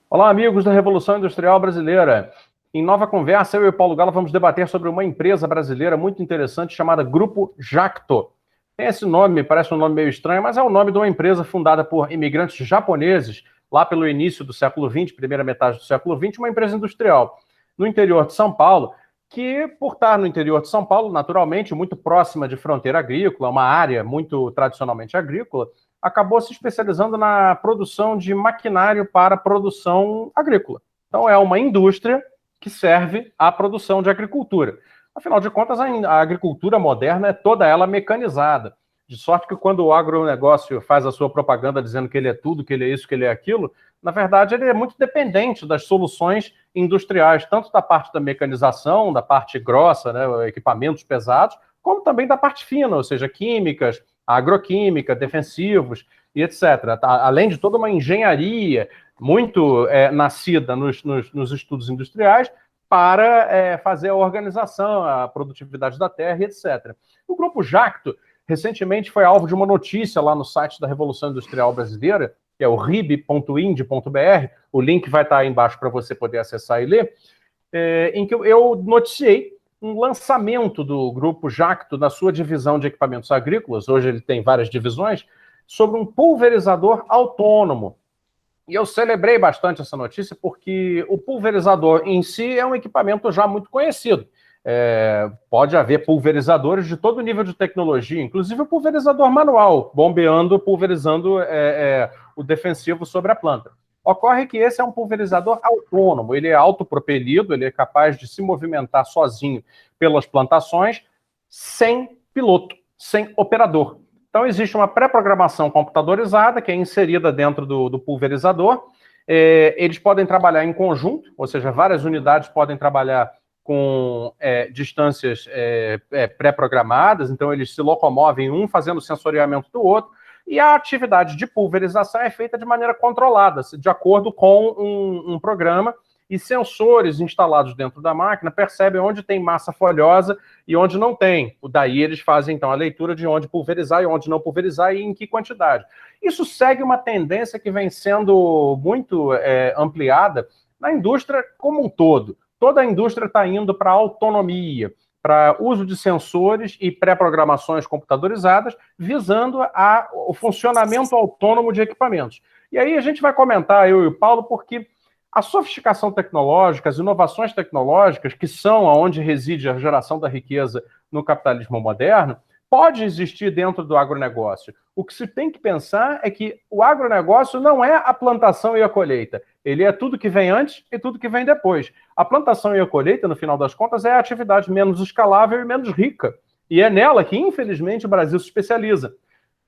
Olá, amigos da Revolução Industrial Brasileira. Em nova conversa, eu e o Paulo Gala vamos debater sobre uma empresa brasileira muito interessante chamada Grupo Jacto. Tem esse nome, parece um nome meio estranho, mas é o nome de uma empresa fundada por imigrantes japoneses lá pelo início do século XX, primeira metade do século XX, uma empresa industrial no interior de São Paulo, que, por estar no interior de São Paulo, naturalmente, muito próxima de fronteira agrícola, uma área muito tradicionalmente agrícola, acabou se especializando na produção de maquinário para produção agrícola. Então, é uma indústria que serve à produção de agricultura. Afinal de contas, a agricultura moderna é toda ela mecanizada. De sorte que quando o agronegócio faz a sua propaganda dizendo que ele é tudo, que ele é isso, que ele é aquilo, na verdade ele é muito dependente das soluções industriais, tanto da parte da mecanização, da parte grossa, né, equipamentos pesados, como também da parte fina, ou seja, químicas, agroquímica, defensivos e etc. Além de toda uma engenharia muito nascida nos estudos industriais para fazer a organização, a produtividade da terra e etc. O Grupo Jacto recentemente foi alvo de uma notícia lá no site da Revolução Industrial Brasileira, que é o rib.ind.br, o link vai estar aí embaixo para você poder acessar e ler, em que eu noticiei um lançamento do Grupo Jacto na sua divisão de equipamentos agrícolas, hoje ele tem várias divisões, sobre um pulverizador autônomo. E eu celebrei bastante essa notícia porque o pulverizador em si é um equipamento já muito conhecido. Pode haver pulverizadores de todo nível de tecnologia, inclusive o pulverizador manual, bombeando, pulverizando o defensivo sobre a planta. Ocorre que esse é um pulverizador autônomo, ele é autopropelido, ele é capaz de se movimentar sozinho pelas plantações, sem piloto, sem operador. Então, existe uma pré-programação computadorizada que é inserida dentro do pulverizador. Eles podem trabalhar em conjunto, ou seja, várias unidades podem trabalhar com distâncias pré-programadas, então eles se locomovem um fazendo sensoriamento do outro, e a atividade de pulverização é feita de maneira controlada, de acordo com um programa, e sensores instalados dentro da máquina percebem onde tem massa folhosa e onde não tem. Daí eles fazem, então, a leitura de onde pulverizar e onde não pulverizar e em que quantidade. Isso segue uma tendência que vem sendo muito ampliada na indústria como um todo. Toda a indústria está indo para a autonomia, para uso de sensores e pré-programações computadorizadas, visando o funcionamento autônomo de equipamentos. E aí a gente vai comentar, eu e o Paulo, porque a sofisticação tecnológica, as inovações tecnológicas, que são onde reside a geração da riqueza no capitalismo moderno, pode existir dentro do agronegócio. O que se tem que pensar é que o agronegócio não é a plantação e a colheita. Ele é tudo que vem antes e tudo que vem depois. A plantação e a colheita, no final das contas, é a atividade menos escalável e menos rica. E é nela que, infelizmente, o Brasil se especializa,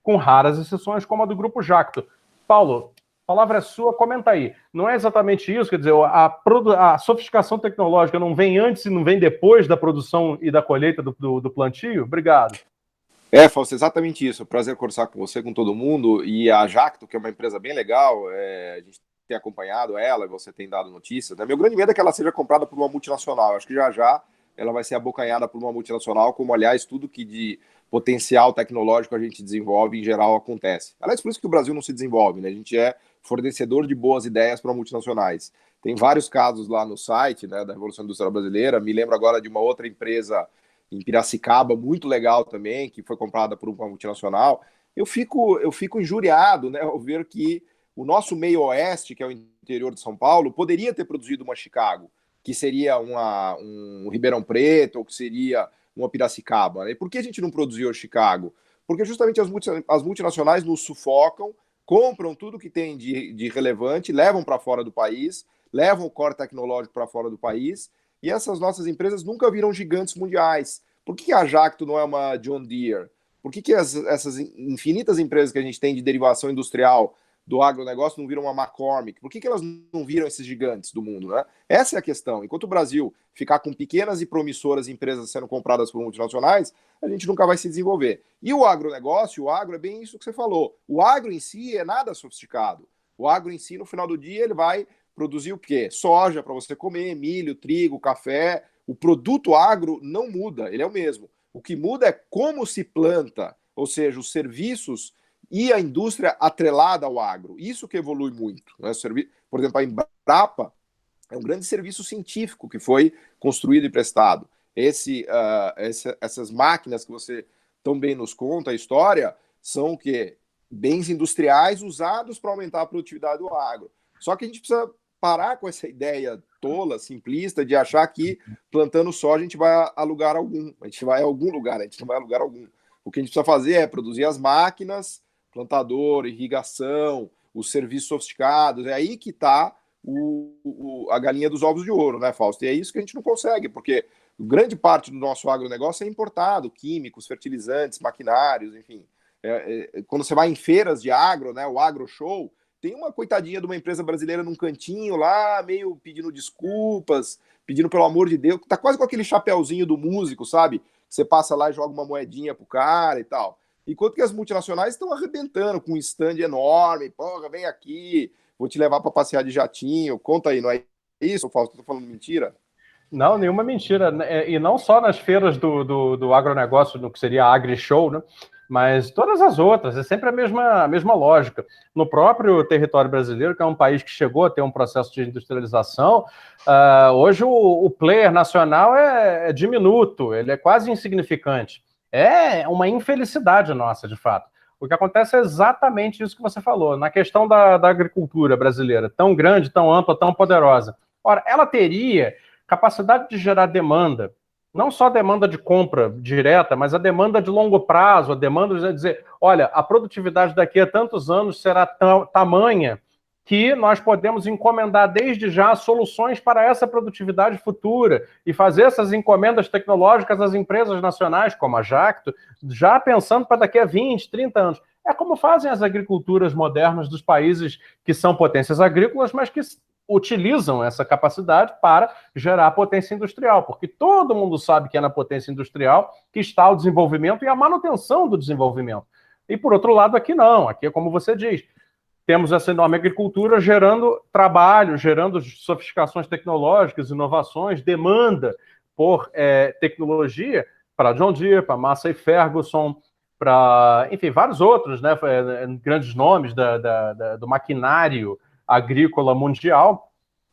com raras exceções como a do Grupo Jacto. Paulo, a palavra é sua, comenta aí. Não é exatamente isso? Quer dizer, a sofisticação tecnológica não vem antes e não vem depois da produção e da colheita do plantio? Obrigado. Fausto, exatamente isso. Prazer conversar com você, com todo mundo. E a Jacto, que é uma empresa bem legal, a gente tem acompanhado ela, você tem dado notícias. Né? Meu grande medo é que ela seja comprada por uma multinacional. Acho que já já ela vai ser abocanhada por uma multinacional, como, aliás, tudo que de potencial tecnológico a gente desenvolve, em geral, acontece. Aliás, por isso que o Brasil não se desenvolve. Né? A gente é fornecedor de boas ideias para multinacionais. Tem vários casos lá no site, né, da Revolução Industrial Brasileira. Me lembro agora de uma outra empresa em Piracicaba, muito legal também, que foi comprada por uma multinacional. Eu fico injuriado, né, ao ver que o nosso meio oeste, que é o interior de São Paulo, poderia ter produzido uma Chicago, que seria um Ribeirão Preto, ou que seria uma Piracicaba. Né? E por que a gente não produziu Chicago? Porque justamente as multinacionais nos sufocam, compram tudo que tem de relevante, levam para fora do país, levam o core tecnológico para fora do país, e essas nossas empresas nunca viram gigantes mundiais. Por que a Jacto não é uma John Deere? Por que essas infinitas empresas que a gente tem de derivação industrial do agronegócio não viram uma McCormick? Por que elas não viram esses gigantes do mundo? Né? Essa é a questão. Enquanto o Brasil ficar com pequenas e promissoras empresas sendo compradas por multinacionais, a gente nunca vai se desenvolver. E o agronegócio, o agro é bem isso que você falou. O agro em si é nada sofisticado. O agro em si, no final do dia, ele vai produzir o quê? Soja para você comer, milho, trigo, café. O produto agro não muda, ele é o mesmo. O que muda é como se planta, ou seja, os serviços e a indústria atrelada ao agro. Isso que evolui muito. Né? Por exemplo, a Embrapa é um grande serviço científico que foi construído e prestado. Essas máquinas que você tão bem nos conta a história são o quê? Bens industriais usados para aumentar a produtividade do agro. Só que a gente precisa parar com essa ideia tola, simplista, de achar que plantando soja a gente vai a lugar algum. A gente vai a algum lugar, a gente não vai a lugar algum. O que a gente precisa fazer é produzir as máquinas, plantador, irrigação, os serviços sofisticados. É aí que está a galinha dos ovos de ouro, né, Fausto? E é isso que a gente não consegue, porque grande parte do nosso agronegócio é importado, químicos, fertilizantes, maquinários, enfim. Quando você vai em feiras de agro, né, o Agro Show, tem uma coitadinha de uma empresa brasileira num cantinho lá, meio pedindo desculpas, pedindo pelo amor de Deus, tá quase com aquele chapéuzinho do músico, sabe? Você passa lá e joga uma moedinha pro cara e tal. Enquanto que as multinacionais estão arrebentando com um stand enorme, porra, vem aqui, vou te levar para passear de jatinho, conta aí, não é isso, Fausto? Tô falando mentira? Não, nenhuma mentira. E não só nas feiras do agronegócio, no que seria a AgriShow, né? Mas todas as outras, é sempre a mesma lógica. No próprio território brasileiro, que é um país que chegou a ter um processo de industrialização, hoje o player nacional é diminuto, ele é quase insignificante. É uma infelicidade nossa, de fato. O que acontece é exatamente isso que você falou, na questão da agricultura brasileira, tão grande, tão ampla, tão poderosa. Ora, ela teria capacidade de gerar demanda, não só a demanda de compra direta, mas a demanda de longo prazo, a demanda de dizer, olha, a produtividade daqui a tantos anos será tamanha que nós podemos encomendar desde já soluções para essa produtividade futura e fazer essas encomendas tecnológicas às empresas nacionais, como a Jacto, já pensando para daqui a 20, 30 anos. É como fazem as agriculturas modernas dos países que são potências agrícolas, mas que utilizam essa capacidade para gerar potência industrial, porque todo mundo sabe que é na potência industrial que está o desenvolvimento e a manutenção do desenvolvimento. E, por outro lado, aqui não. Aqui é como você diz, temos essa enorme agricultura gerando trabalho, gerando sofisticações tecnológicas, inovações, demanda por tecnologia para John Deere, para Massey Ferguson, para, enfim, vários outros, né, grandes nomes do maquinário agrícola mundial,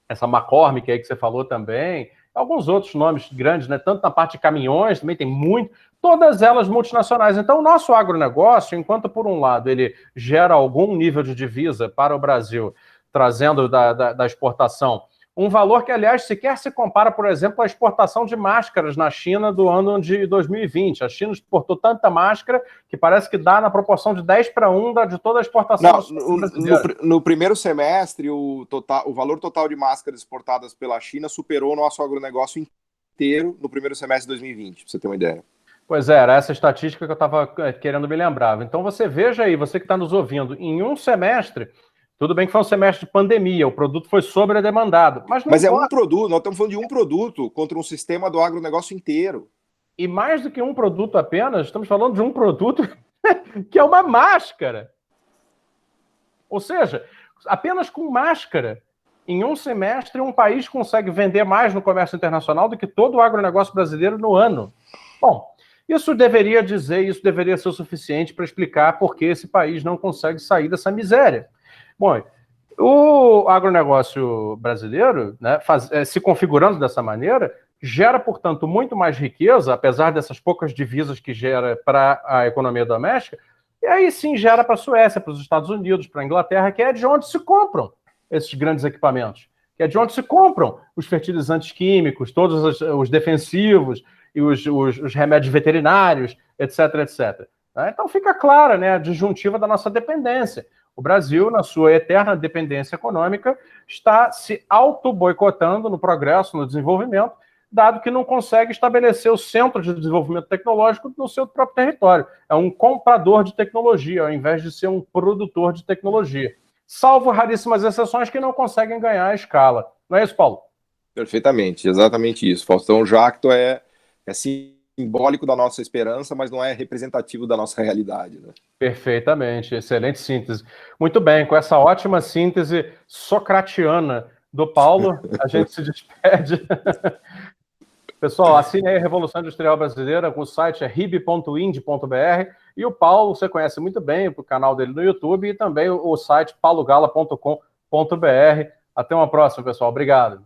essa McCormick aí que você falou também, alguns outros nomes grandes, né, tanto na parte de caminhões, também tem muito, todas elas multinacionais. Então, o nosso agronegócio, enquanto por um lado ele gera algum nível de divisa para o Brasil, trazendo da exportação, um valor que, aliás, sequer se compara, por exemplo, à exportação de máscaras na China do ano de 2020. A China exportou tanta máscara que parece que dá na proporção de 10-1 de toda a exportação brasileira. No primeiro semestre, o valor total de máscaras exportadas pela China superou o nosso agronegócio inteiro no primeiro semestre de 2020, para você ter uma ideia. Pois é, era essa estatística que eu estava querendo me lembrar. Então você veja aí, você que está nos ouvindo, em um semestre, tudo bem que foi um semestre de pandemia, o produto foi sobredemandado. Mas é um produto, nós estamos falando de um produto contra um sistema do agronegócio inteiro. E mais do que um produto apenas, estamos falando de um produto que é uma máscara. Ou seja, apenas com máscara, em um semestre, um país consegue vender mais no comércio internacional do que todo o agronegócio brasileiro no ano. Bom, isso deveria ser o suficiente para explicar por que esse país não consegue sair dessa miséria. Bom, o agronegócio brasileiro, né, se configurando dessa maneira, gera, portanto, muito mais riqueza, apesar dessas poucas divisas que gera para a economia doméstica, e aí sim gera para a Suécia, para os Estados Unidos, para a Inglaterra, que é de onde se compram esses grandes equipamentos, que é de onde se compram os fertilizantes químicos, todos os defensivos e os remédios veterinários, etc, etc. Então fica clara, né, a disjuntiva da nossa dependência. O Brasil, na sua eterna dependência econômica, está se auto-boicotando no progresso, no desenvolvimento, dado que não consegue estabelecer o centro de desenvolvimento tecnológico no seu próprio território. É um comprador de tecnologia, ao invés de ser um produtor de tecnologia. Salvo raríssimas exceções que não conseguem ganhar a escala. Não é isso, Paulo? Perfeitamente, exatamente isso. Faustão Jacto é simbólico da nossa esperança, mas não é representativo da nossa realidade, né? Perfeitamente, excelente síntese. Muito bem, com essa ótima síntese socratiana do Paulo, a gente se despede. Pessoal, assine aí a Revolução Industrial Brasileira, o site é rib.ind.br, e o Paulo você conhece muito bem, o canal dele no YouTube, e também o site paulogala.com.br. Até uma próxima, pessoal. Obrigado.